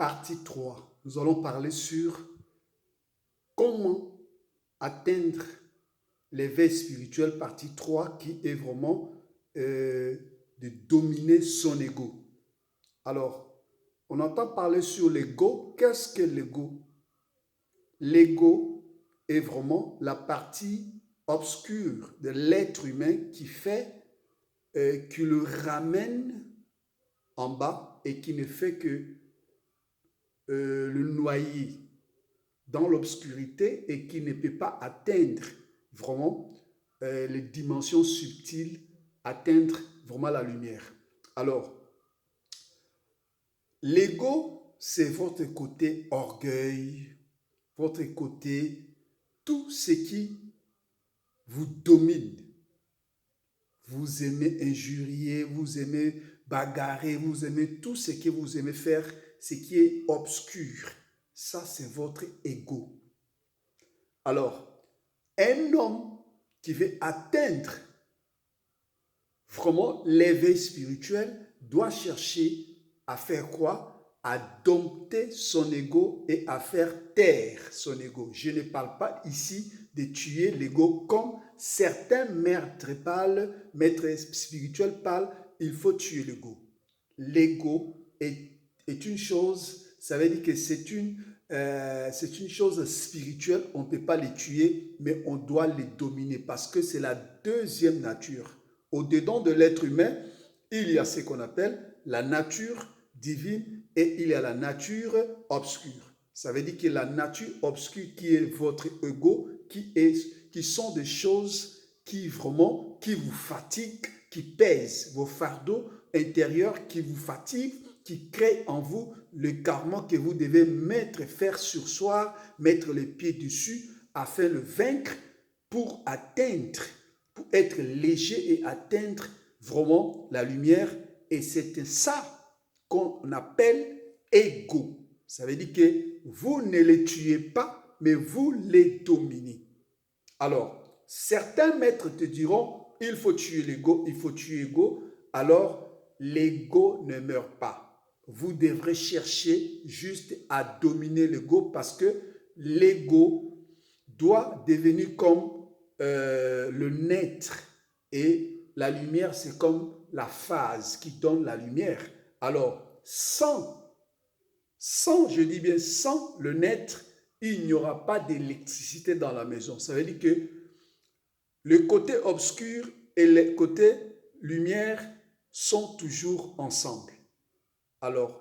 Partie 3. Nous allons parler sur comment atteindre l'éveil spirituel, partie 3, qui est vraiment de dominer son ego. Alors, on entend parler sur l'ego. Qu'est-ce que l'ego? L'ego est vraiment la partie obscure de l'être humain qui le ramène en bas et qui ne fait que le noyer dans l'obscurité et qui ne peut pas atteindre vraiment les dimensions subtiles, atteindre vraiment la lumière. Alors, l'ego, c'est votre côté orgueil, votre côté, tout ce qui vous domine. Vous aimez injurier, vous aimez bagarrer, vous aimez tout ce que vous aimez faire, ce qui est obscur. Ça, c'est votre ego. Alors, un homme qui veut atteindre vraiment l'éveil spirituel doit chercher à faire quoi? À dompter son ego et à faire taire son ego. Je ne parle pas ici de tuer l'ego comme certains maîtres spirituels parlent, il faut tuer l'ego. L'ego est une chose, ça veut dire que c'est une chose spirituelle, on ne peut pas les tuer, mais on doit les dominer parce que c'est la deuxième nature. Au-dedans de l'être humain, il y a ce qu'on appelle la nature divine et il y a la nature obscure. Ça veut dire que la nature obscure qui est votre ego, qui sont des choses qui vraiment, qui vous fatiguent, qui pèsent vos fardeaux intérieurs, qui vous fatiguent, qui créent en vous le karma que vous devez faire sursoir, mettre les pieds dessus afin de le vaincre pour atteindre, pour être léger et atteindre vraiment la lumière. Et c'est ça qu'on appelle ego. Ça veut dire que vous ne les tuez pas, mais vous les dominez. Alors, certains maîtres te diront, il faut tuer l'ego, il faut tuer l'ego. Alors, l'ego ne meurt pas. Vous devrez chercher juste à dominer l'ego parce que l'ego doit devenir comme le naître et la lumière, c'est comme la phase qui donne la lumière. Alors, je dis bien sans le naître, il n'y aura pas d'électricité dans la maison. Ça veut dire que le côté obscur et le côté lumière sont toujours ensemble. Alors,